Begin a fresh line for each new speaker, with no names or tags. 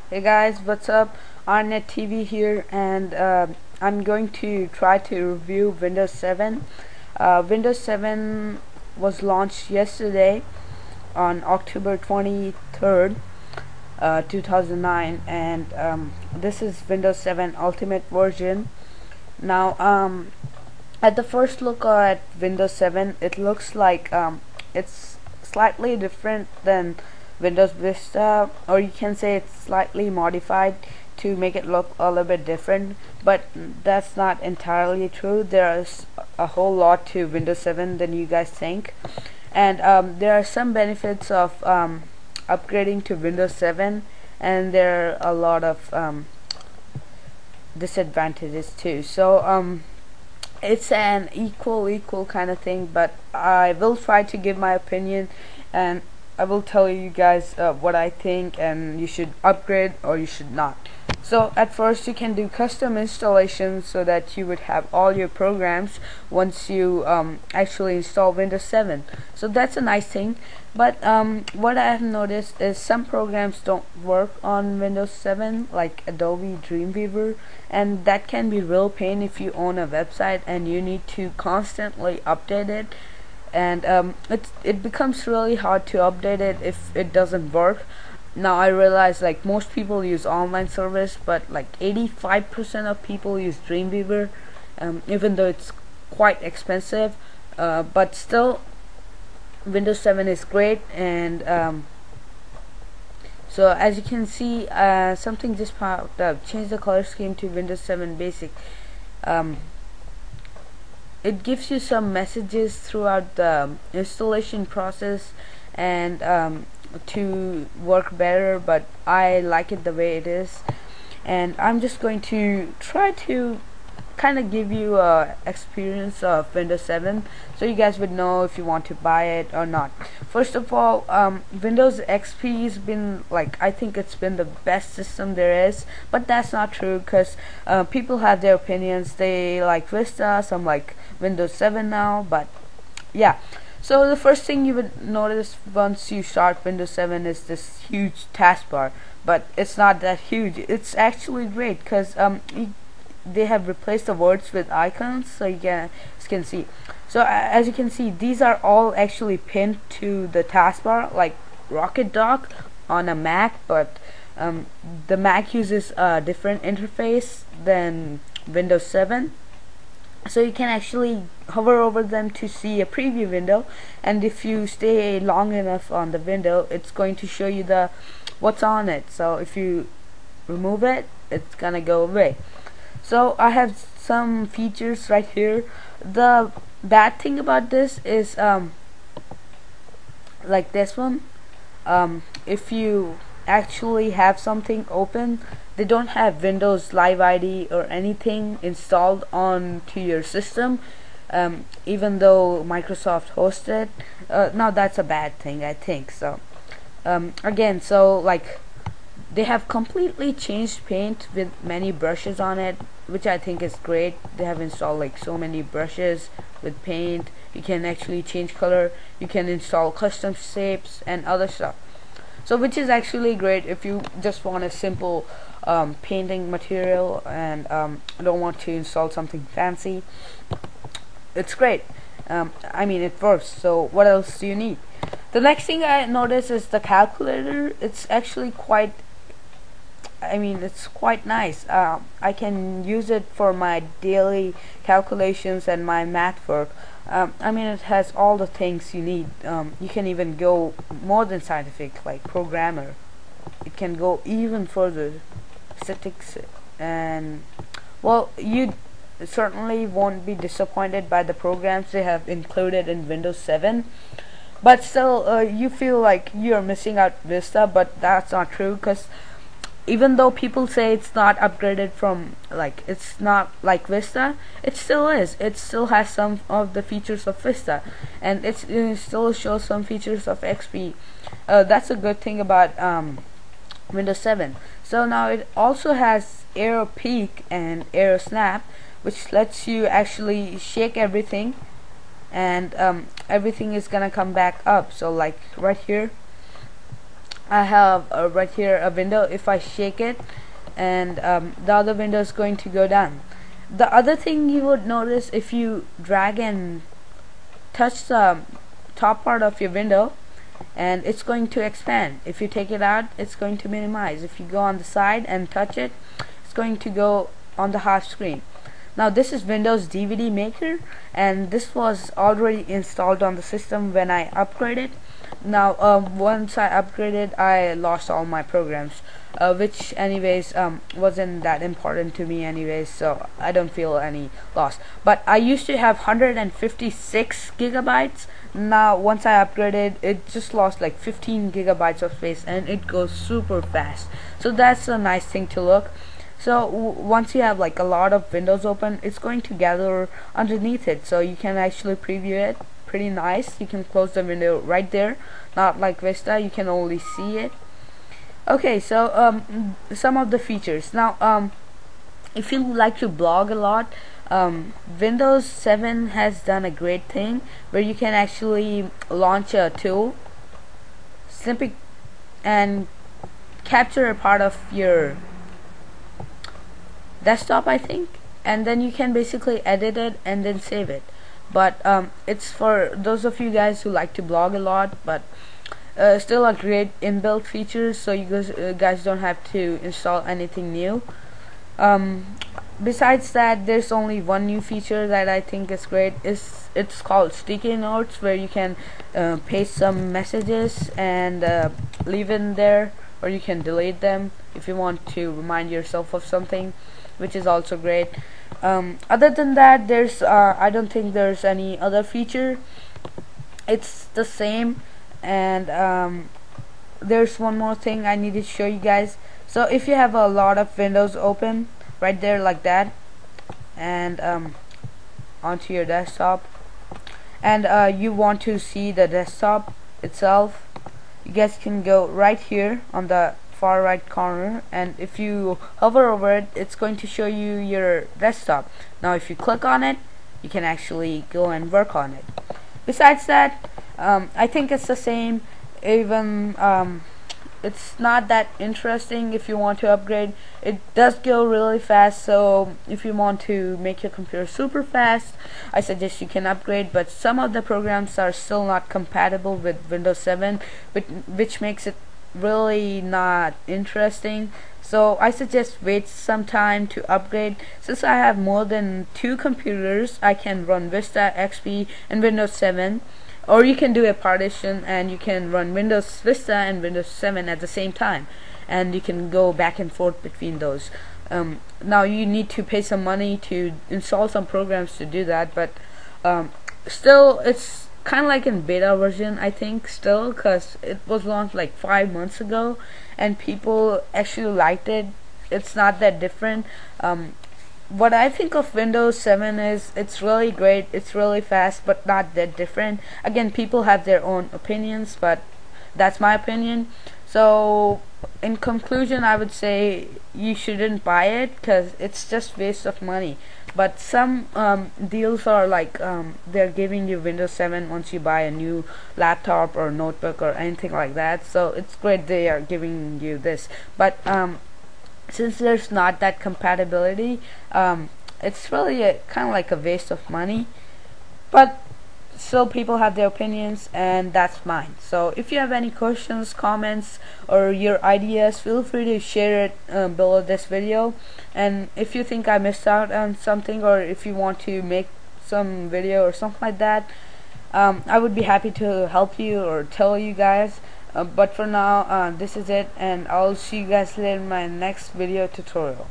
Hey guys, what's up? Arnet TV here, and I'm going to try to review Windows 7. Windows 7 was launched yesterday on October 23rd, 2009, and this is Windows 7 Ultimate version. Now, at the first look at Windows 7, it looks like it's slightly different than Windows Vista, or you can say it's slightly modified to make it look a little bit different, but that's not entirely true. There's a whole lot to Windows 7 than you guys think, and there are some benefits of upgrading to Windows 7, and there are a lot of disadvantages too. So it's an equal kind of thing, but I will try to give my opinion, and I will tell you guys what I think, and you should upgrade or you should not. So at first you can do custom installations so that you would have all your programs once you actually install Windows 7. So that's a nice thing, but what I have noticed is some programs don't work on Windows 7, like Adobe Dreamweaver, and that can be real pain if you own a website and you need to constantly update it, and it becomes really hard to update it if it doesn't work. Now I realize like most people use online service, but like 85% of people use Dreamweaver, even though it's quite expensive, but still Windows 7 is great. And so as you can see, something just popped up: change the color scheme to Windows 7 basic. It gives you some messages throughout the installation process, and to work better, but I like it the way it is, and I'm just going to try to kind of give you a experience of Windows 7 so you guys would know if you want to buy it or not. First of all, Windows XP has been, like, I think it's been the best system there is, but that's not true, because people have their opinions. They like Vista, some like Windows 7 now, but yeah. So the first thing you would notice once you start Windows 7 is this huge taskbar, but it's not that huge. It's actually great because they have replaced the words with icons, so you can see. So as you can see, these are all actually pinned to the taskbar, like Rocket Dock on a Mac, but the Mac uses a different interface than Windows 7. So you can actually hover over them to see a preview window, and if you stay long enough on the window, it's going to show you the what's on it. So if you remove it, it's gonna go away. So I have some features right here. The bad thing about this is like this one, if you actually have something open, they don't have Windows Live ID or anything installed onto your system, even though Microsoft hosts it. Now that's a bad thing, I think. So again, so like they have completely changed Paint with many brushes on it, which I think is great. They have installed like so many brushes with Paint. You can actually change color, you can install custom shapes and other stuff, so which is actually great if you just want a simple painting material and don't want to install something fancy. It's great. I mean, it works, so what else do you need? The next thing I noticed is the calculator. It's actually quite, I mean, it's quite nice. I can use it for my daily calculations and my math work. I mean, it has all the things you need. You can even go more than scientific, like programmer. It can go even further, statistics, and well, you certainly won't be disappointed by the programs they have included in Windows 7. But still, you feel like you're missing out Vista, but that's not true, because even though people say it's not upgraded from, like, it's not like Vista, it still is. It still has some of the features of Vista, and it still shows some features of XP. That's a good thing about Windows 7. So now it also has Aero Peak and Aero Snap, which lets you actually shake everything, and everything is gonna come back up. So like right here, I have right here a window. If I shake it, and the other window is going to go down. The other thing you would notice, if you drag and touch the top part of your window, and it's going to expand. If you take it out, it's going to minimize. If you go on the side and touch it, it's going to go on the half screen. Now this is Windows DVD Maker, and this was already installed on the system when I upgraded. Now once I upgraded, I lost all my programs, which anyways wasn't that important to me anyways, so I don't feel any loss. But I used to have 156 gigabytes. Now once I upgraded, it just lost like 15 gigabytes of space, and it goes super fast. So that's a nice thing to look. So once you have like a lot of windows open, it's going to gather underneath it, so you can actually preview it. Pretty nice. You can close the window right there, not like Vista, you can only see it. Okay, so some of the features. Now if you like to blog a lot, Windows 7 has done a great thing where you can actually launch a tool, simply, and capture a part of your desktop, I think, and then you can basically edit it and then save it. But it's for those of you guys who like to blog a lot, but still a great inbuilt feature, so you guys don't have to install anything new. Besides that, there's only one new feature that I think is great. It's called sticky notes, where you can paste some messages and leave in there, or you can delete them if you want to remind yourself of something, which is also great. Other than that, there's I don't think there's any other feature. It's the same. And there's one more thing I need to show you guys. So if you have a lot of windows open right there like that, and onto your desktop, and you want to see the desktop itself, you guys can go right here on the far right corner, and if you hover over it, it's going to show you your desktop. Now if you click on it, you can actually go and work on it. Besides that, I think it's the same. Even it's not that interesting. If you want to upgrade, it does go really fast, so if you want to make your computer super fast, I suggest you can upgrade. But some of the programs are still not compatible with Windows 7, which makes it really not interesting. So I suggest wait some time to upgrade. Since I have more than 2 computers, I can run Vista, XP, and Windows 7. Or you can do a partition and you can run Windows Vista and Windows 7 at the same time, and you can go back and forth between those. Now you need to pay some money to install some programs to do that, but still it's kind of like in beta version, I think, still, because it was launched like 5 months ago and people actually liked it. It's not that different. What I think of Windows 7 is it's really great, it's really fast, but not that different. Again, people have their own opinions, but that's my opinion. So in conclusion, I would say you shouldn't buy it because it's just waste of money. But some deals are like they're giving you Windows 7 once you buy a new laptop or notebook or anything like that, so it's great they are giving you this. But since there's not that compatibility, it's really kind of like a waste of money. But still, people have their opinions, and that's mine. So if you have any questions, comments, or your ideas, feel free to share it below this video. And if you think I missed out on something, or if you want to make some video or something like that, I would be happy to help you or tell you guys. But for now, this is it, and I'll see you guys later in my next video tutorial.